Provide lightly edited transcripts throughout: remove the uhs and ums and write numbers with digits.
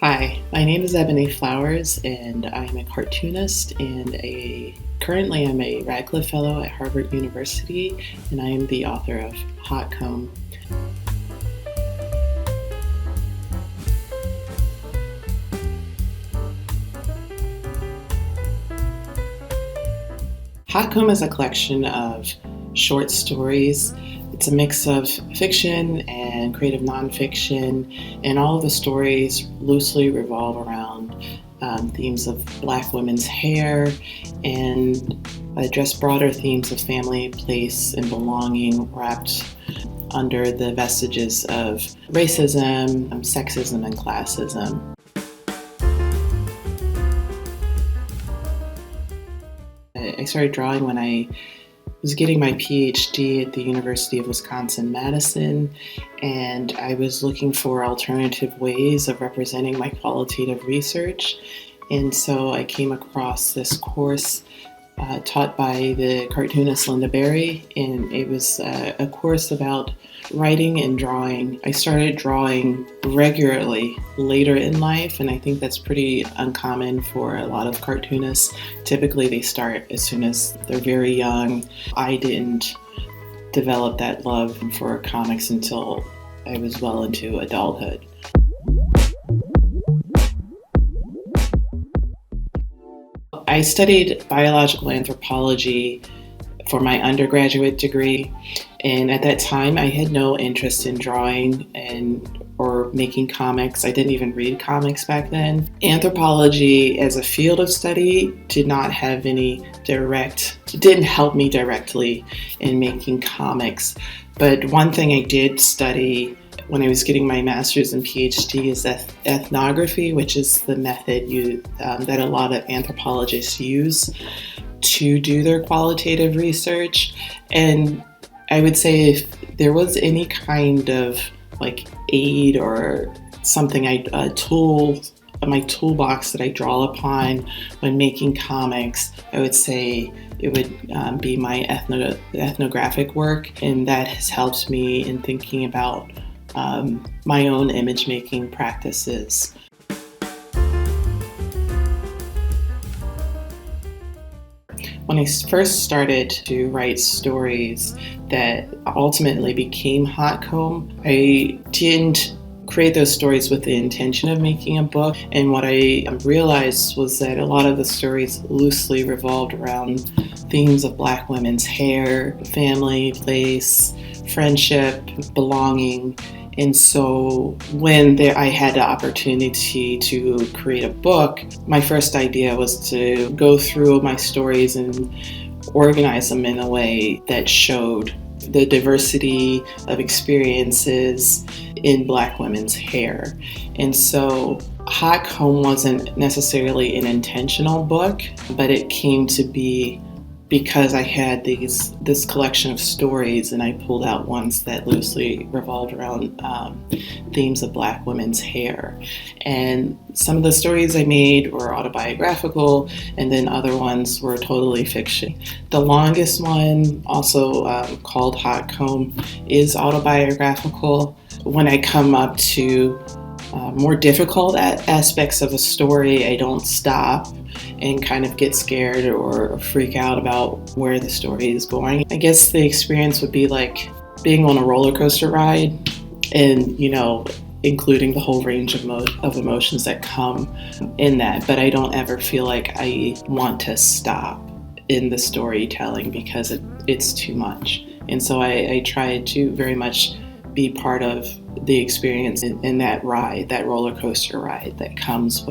Hi, my name is Ebony Flowers, and I'm a cartoonist and currently I'm a Radcliffe Fellow at Harvard University, and I am the author of Hot Comb. Hot Comb is a collection of short stories. It's a mix of fiction and creative nonfiction, and all of the stories loosely revolve around themes of Black women's hair and address broader themes of family, place, and belonging wrapped under the vestiges of racism, sexism, and classism. I started drawing when I was getting my PhD at the University of Wisconsin-Madison, and I was looking for alternative ways of representing my qualitative research. And so I came across this course taught by the cartoonist Linda Berry, and it was a course about writing and drawing. I started drawing regularly later in life, and I think that's pretty uncommon for a lot of cartoonists. Typically they start as soon as they're very young. I didn't develop that love for comics until I was well into adulthood. I studied biological anthropology for my undergraduate degree, and at that time I had no interest in drawing or making comics. I didn't even read comics back then. Anthropology as a field of study didn't help me directly in making comics. But one thing I did study when I was getting my master's and PhD is ethnography, which is the method that a lot of anthropologists use to do their qualitative research. And I would say if there was any kind of aid or something, my toolbox that I draw upon when making comics, I would say it would be my ethnographic work, and that has helped me in thinking about my own image making practices. When I first started to write stories that ultimately became Hot Comb, I didn't create those stories with the intention of making a book, and what I realized was that a lot of the stories loosely revolved around themes of Black women's hair, family, place, friendship, belonging. And so when I had the opportunity to create a book, my first idea was to go through my stories and organize them in a way that showed the diversity of experiences in Black women's hair. And so Hot Comb wasn't necessarily an intentional book, but it came to be because I had this collection of stories, and I pulled out ones that loosely revolved around themes of Black women's hair. And some of the stories I made were autobiographical, and then other ones were totally fiction. The longest one, also called Hot Comb, is autobiographical. When I come up to more difficult aspects of a story, I don't stop and kind of get scared or freak out about where the story is going. I guess the experience would be like being on a roller coaster ride, and including the whole range of emotions that come in that. But I don't ever feel like I want to stop in the storytelling because it's too much. And so I try to very much be part of the experience in that ride, that roller coaster ride that comes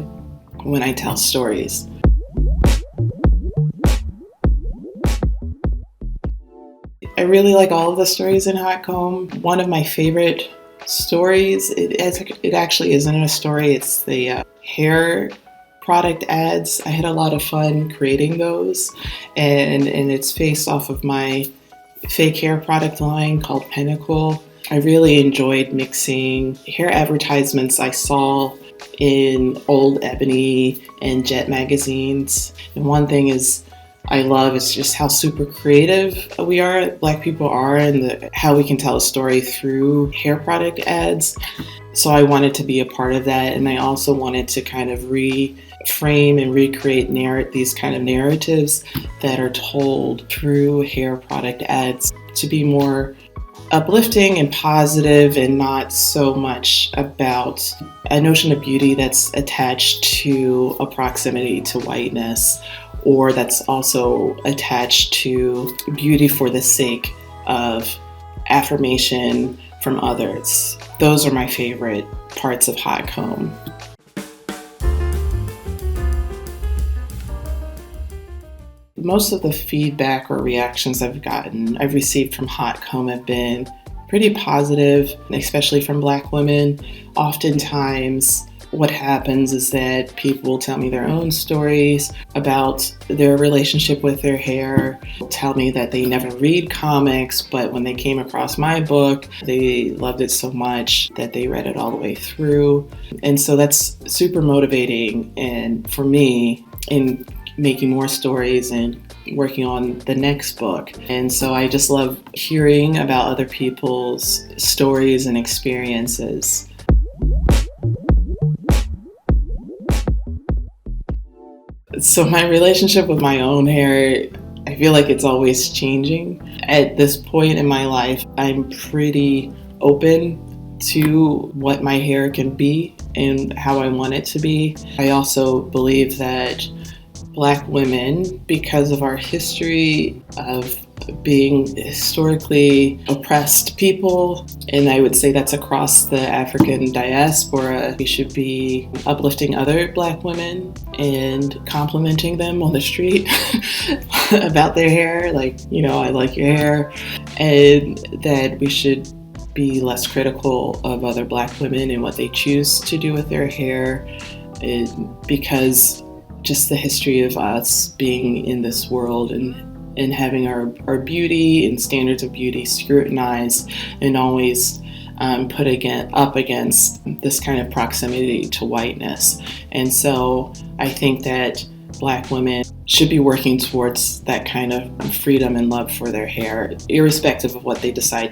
when I tell stories. I really like all of the stories in Hot Comb. One of my favorite stories, it actually isn't a story, it's the hair product ads. I had a lot of fun creating those, and it's based off of my fake hair product line called Pente Quente. I really enjoyed mixing hair advertisements I saw in old Ebony and Jet magazines. And one thing I love is just how super creative Black people are, and how we can tell a story through hair product ads. So I wanted to be a part of that, and I also wanted to kind of reframe and recreate these kind of narratives that are told through hair product ads to be more uplifting and positive, and not so much about a notion of beauty that's attached to a proximity to whiteness, or that's also attached to beauty for the sake of affirmation from others. Those are my favorite parts of Hot Comb. Most of the feedback or reactions I've received from Hot Comb have been pretty positive, especially from Black women. Oftentimes, what happens is that people will tell me their own stories about their relationship with their hair, tell me that they never read comics, but when they came across my book, they loved it so much that they read it all the way through. And so that's super motivating, and for me, in making more stories and working on the next book. And so I just love hearing about other people's stories and experiences. So my relationship with my own hair, I feel like it's always changing. At this point in my life, I'm pretty open to what my hair can be and how I want it to be. I also believe that Black women, because of our history of being historically oppressed people, and I would say that's across the African diaspora, we should be uplifting other Black women and complimenting them on the street about their hair, like, I like your hair, and that we should be less critical of other Black women and what they choose to do with their hair, because just the history of us being in this world and having our beauty and standards of beauty scrutinized and always put up against this kind of proximity to whiteness. And so I think that Black women should be working towards that kind of freedom and love for their hair, irrespective of what we decide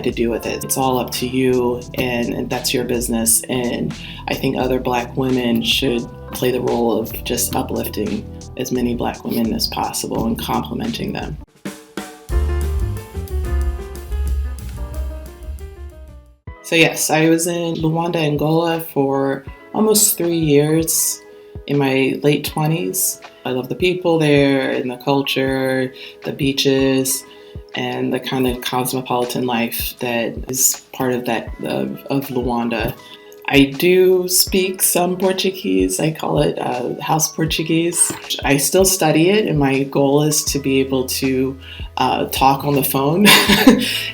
to do with it. It's all up to you, and that's your business. And I think other Black women should play the role of just uplifting as many Black women as possible and complimenting them. So yes, I was in Luanda, Angola for almost 3 years in my late 20s. I love the people there and the culture, the beaches, and the kind of cosmopolitan life that is part of of Luanda. I do speak some Portuguese. I call it house Portuguese. I still study it, and my goal is to be able to talk on the phone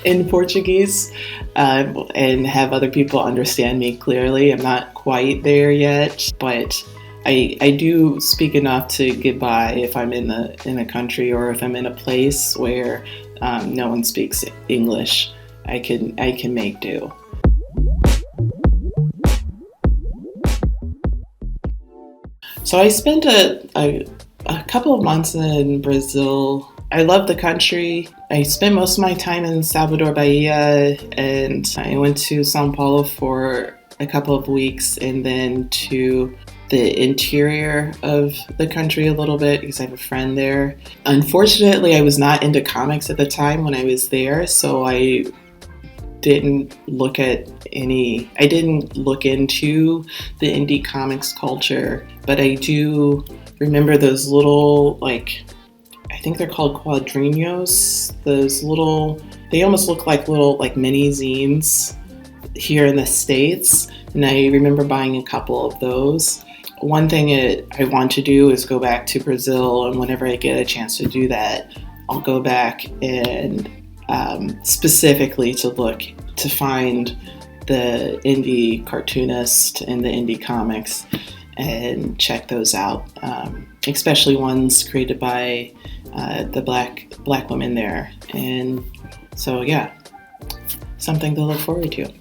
in Portuguese and have other people understand me clearly. I'm not quite there yet, but I do speak enough to get by if I'm in a country, or if I'm in a place where no one speaks English. I can make do. So I spent a couple of months in Brazil. I love the country. I spent most of my time in Salvador, Bahia, and I went to São Paulo for a couple of weeks, and then to the interior of the country a little bit because I have a friend there. Unfortunately, I was not into comics at the time when I was there, so I didn't look into the indie comics culture, but I do remember those little, I think they're called quadrinhos, they almost look like little mini zines here in the States, and I remember buying a couple of those. One thing I want to do is go back to Brazil, and whenever I get a chance to do that, I'll go back and specifically to find the indie cartoonist and the indie comics and check those out, especially ones created by the black women there. And so, yeah, something to look forward to.